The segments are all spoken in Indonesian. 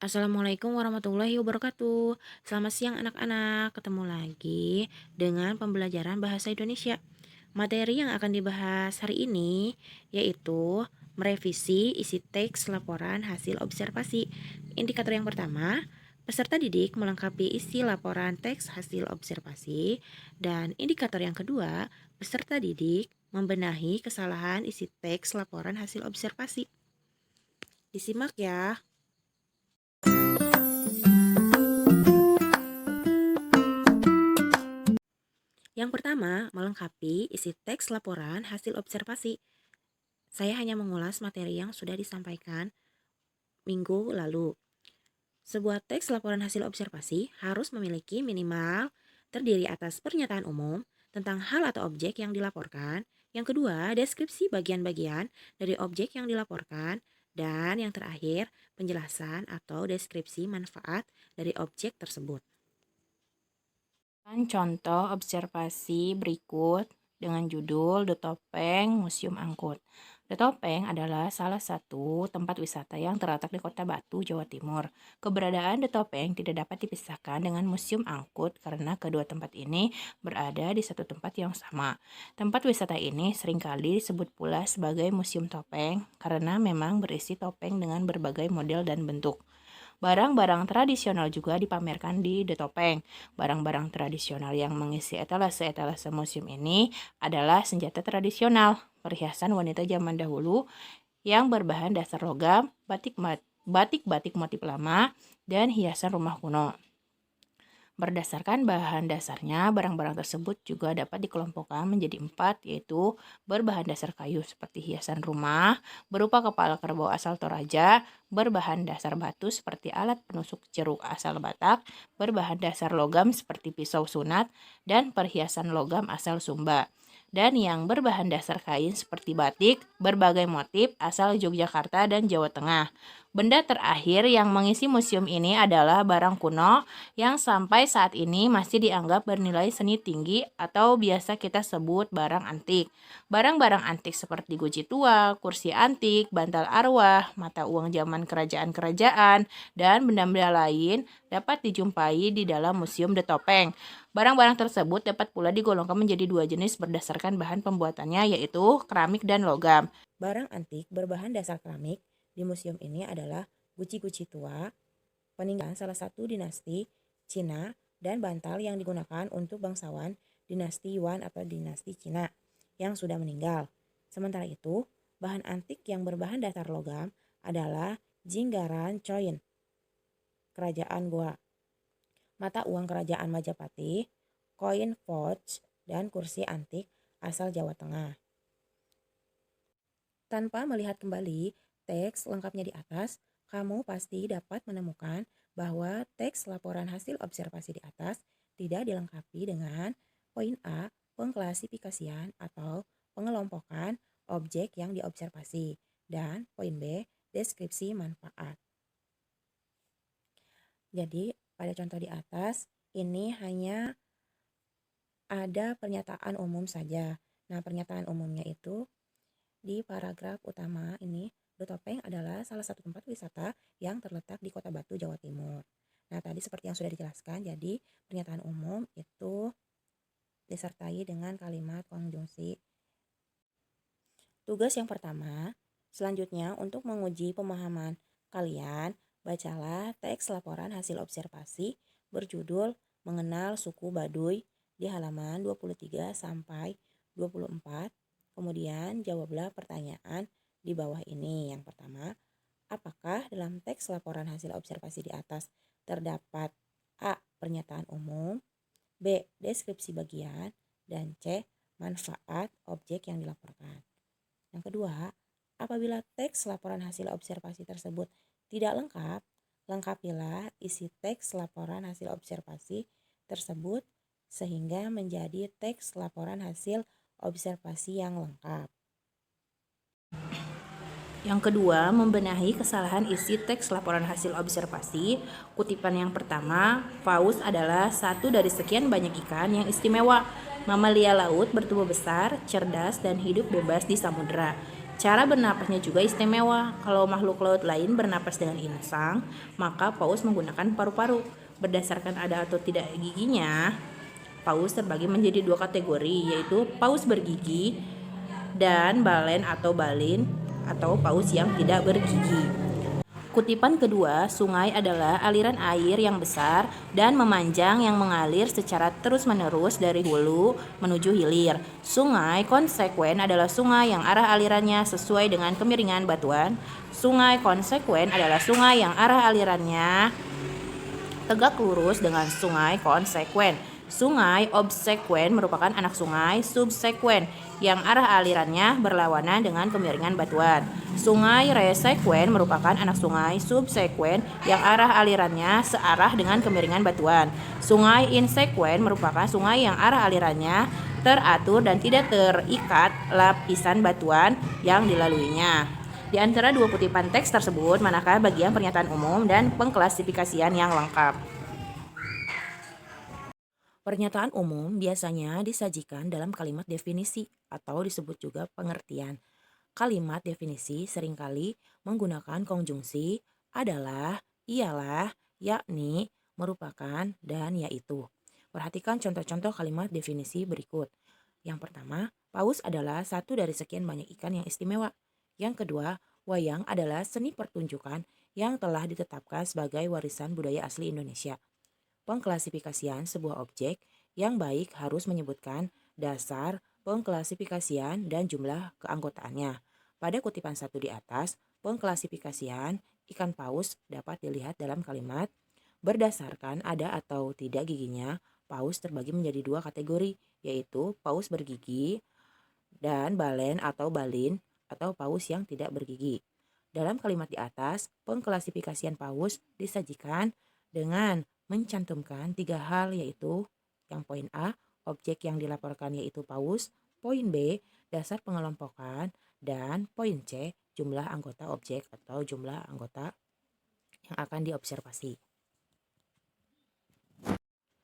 Assalamualaikum warahmatullahi wabarakatuh. Selamat siang anak-anak. Ketemu lagi dengan pembelajaran bahasa Indonesia. Materi yang akan dibahas hari ini yaitu merevisi isi teks laporan hasil observasi. Indikator yang pertama, peserta didik melengkapi isi laporan teks hasil observasi. Dan indikator yang kedua, peserta didik membenahi kesalahan isi teks laporan hasil observasi. Disimak ya. Yang pertama, melengkapi isi teks laporan hasil observasi. Saya hanya mengulas materi yang sudah disampaikan minggu lalu. Sebuah teks laporan hasil observasi harus memiliki minimal terdiri atas pernyataan umum tentang hal atau objek yang dilaporkan. Yang kedua, deskripsi bagian-bagian dari objek yang dilaporkan. Dan yang terakhir, penjelasan atau deskripsi manfaat dari objek tersebut. Contoh observasi berikut dengan judul The Topeng Museum Angkut. The Topeng adalah salah satu tempat wisata yang terletak di Kota Batu, Jawa Timur. Keberadaan The Topeng tidak dapat dipisahkan dengan Museum Angkut karena kedua tempat ini berada di satu tempat yang sama. Tempat wisata ini seringkali disebut pula sebagai Museum Topeng karena memang berisi topeng dengan berbagai model dan bentuk. Barang-barang tradisional juga dipamerkan di The Topeng. Barang-barang tradisional yang mengisi etalase-etalase museum ini adalah senjata tradisional, perhiasan wanita zaman dahulu yang berbahan dasar logam, batik-batik motif lama, dan hiasan rumah kuno. Berdasarkan bahan dasarnya, barang-barang tersebut juga dapat dikelompokkan menjadi 4, yaitu berbahan dasar kayu seperti hiasan rumah, berupa kepala kerbau asal Toraja, berbahan dasar batu seperti alat penusuk jeruk asal Batak, berbahan dasar logam seperti pisau sunat, dan perhiasan logam asal Sumba. Dan yang berbahan dasar kain seperti batik, berbagai motif asal Yogyakarta dan Jawa Tengah. Benda terakhir yang mengisi museum ini adalah barang kuno yang sampai saat ini masih dianggap bernilai seni tinggi atau biasa kita sebut barang antik. Barang-barang antik seperti guci tua, kursi antik, bantal arwah, mata uang zaman kerajaan-kerajaan, dan benda-benda lain dapat dijumpai di dalam Museum The Topeng. Barang-barang tersebut dapat pula digolongkan menjadi dua jenis berdasarkan bahan pembuatannya, yaitu keramik dan logam. Barang antik berbahan dasar keramik di museum ini adalah guci-guci tua, peninggalan salah satu dinasti Cina, dan bantal yang digunakan untuk bangsawan dinasti Yuan atau dinasti Cina yang sudah meninggal. Sementara itu, bahan antik yang berbahan dasar logam adalah Jinggaran Coin, Kerajaan Goa, mata uang Kerajaan Majapahit, koin pouch, dan kursi antik asal Jawa Tengah. Tanpa melihat kembali teks lengkapnya di atas, kamu pasti dapat menemukan bahwa teks laporan hasil observasi di atas tidak dilengkapi dengan poin A, pengklasifikasian atau pengelompokan objek yang diobservasi, dan poin B, deskripsi manfaat. Jadi, pada contoh di atas, ini hanya ada pernyataan umum saja. Nah, pernyataan umumnya itu di paragraf utama ini, The Topeng adalah salah satu tempat wisata yang terletak di Kota Batu, Jawa Timur. Nah, tadi seperti yang sudah dijelaskan, jadi pernyataan umum itu disertai dengan kalimat konjungsi. Tugas yang pertama, selanjutnya untuk menguji pemahaman kalian, bacalah teks laporan hasil observasi berjudul Mengenal Suku Baduy di halaman 23 sampai 24. Kemudian jawablah pertanyaan di bawah ini. Yang pertama, apakah dalam teks laporan hasil observasi di atas terdapat A. Pernyataan umum, B. Deskripsi bagian, dan C. Manfaat objek yang dilaporkan. Yang kedua, apabila teks laporan hasil observasi tersebut tidak lengkap, lengkapilah isi teks laporan hasil observasi tersebut sehingga menjadi teks laporan hasil observasi yang lengkap. Yang kedua, membenahi kesalahan isi teks laporan hasil observasi. Kutipan yang pertama, paus adalah satu dari sekian banyak ikan yang istimewa. Mamalia laut bertubuh besar, cerdas, dan hidup bebas di samudera. Cara bernapasnya juga istimewa. Kalau makhluk laut lain bernapas dengan insang, maka paus menggunakan paru-paru. Berdasarkan ada atau tidak giginya, paus terbagi menjadi dua kategori, yaitu paus bergigi dan balen atau balin atau paus yang tidak bergigi. Kutipan kedua, sungai adalah aliran air yang besar dan memanjang yang mengalir secara terus-menerus dari hulu menuju hilir. Sungai konsekuen adalah sungai yang arah alirannya sesuai dengan kemiringan batuan. Sungai konsekuen adalah sungai yang arah alirannya tegak lurus dengan sungai konsekuen. Sungai obsekuen merupakan anak sungai subsekuen yang arah alirannya berlawanan dengan kemiringan batuan. Sungai resekuen merupakan anak sungai subsekuen yang arah alirannya searah dengan kemiringan batuan. Sungai insekuen merupakan sungai yang arah alirannya teratur dan tidak terikat lapisan batuan yang dilaluinya. Di antara dua kutipan teks tersebut, manakah bagian pernyataan umum dan pengklasifikasian yang lengkap? Pernyataan umum biasanya disajikan dalam kalimat definisi atau disebut juga pengertian. Kalimat definisi seringkali menggunakan konjungsi adalah, ialah, yakni, merupakan, dan yaitu. Perhatikan contoh-contoh kalimat definisi berikut. Yang pertama, paus adalah satu dari sekian banyak ikan yang istimewa. Yang kedua, wayang adalah seni pertunjukan yang telah ditetapkan sebagai warisan budaya asli Indonesia. Pengklasifikasian sebuah objek yang baik harus menyebutkan dasar pengklasifikasian dan jumlah keanggotaannya. Pada kutipan satu di atas, pengklasifikasian ikan paus dapat dilihat dalam kalimat berdasarkan ada atau tidak giginya. Paus terbagi menjadi dua kategori, yaitu paus bergigi dan balen atau balin atau paus yang tidak bergigi. Dalam kalimat di atas, pengklasifikasian paus disajikan dengan mencantumkan tiga hal, yaitu yang poin A, objek yang dilaporkan yaitu paus, poin B, dasar pengelompokan, dan poin C, jumlah anggota objek atau jumlah anggota yang akan diobservasi.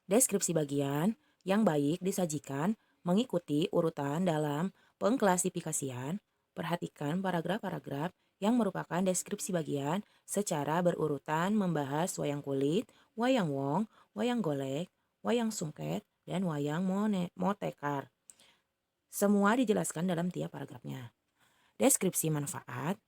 Deskripsi bagian yang baik disajikan mengikuti urutan dalam pengklasifikasian. Perhatikan paragraf-paragraf yang merupakan deskripsi bagian secara berurutan membahas wayang kulit, wayang wong, wayang golek, wayang sungket, dan wayang motekar. Semua dijelaskan dalam tiap paragrafnya. Deskripsi manfaat,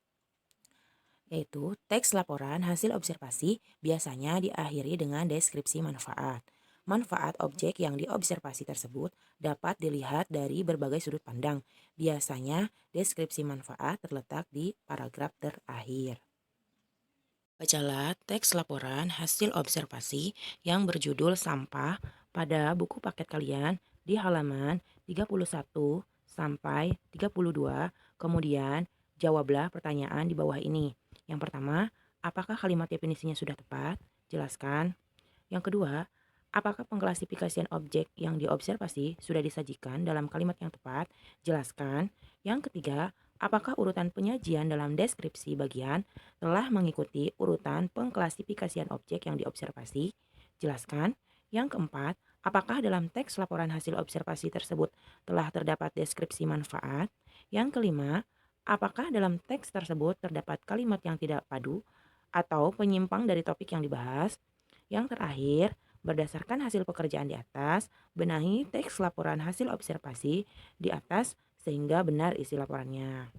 yaitu teks laporan hasil observasi biasanya diakhiri dengan deskripsi manfaat. Manfaat objek yang diobservasi tersebut dapat dilihat dari berbagai sudut pandang. Biasanya deskripsi manfaat terletak di paragraf terakhir. Bacalah teks laporan hasil observasi yang berjudul sampah pada buku paket kalian di halaman 31 sampai 32. Kemudian jawablah pertanyaan di bawah ini. Yang pertama, apakah kalimat definisinya sudah tepat? Jelaskan. Yang kedua, apakah pengklasifikasian objek yang diobservasi sudah disajikan dalam kalimat yang tepat? Jelaskan. Yang ketiga, apakah urutan penyajian dalam deskripsi bagian telah mengikuti urutan pengklasifikasian objek yang diobservasi? Jelaskan. Yang keempat, apakah dalam teks laporan hasil observasi tersebut telah terdapat deskripsi manfaat? Yang kelima, apakah dalam teks tersebut terdapat kalimat yang tidak padu atau penyimpang dari topik yang dibahas? Yang terakhir, berdasarkan hasil pekerjaan di atas, benahi teks laporan hasil observasi di atas sehingga benar isi laporannya.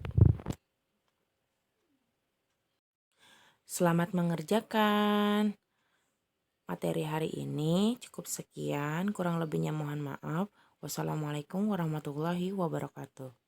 Selamat mengerjakan. Materi hari ini cukup sekian, kurang lebihnya mohon maaf. Wassalamualaikum warahmatullahi wabarakatuh.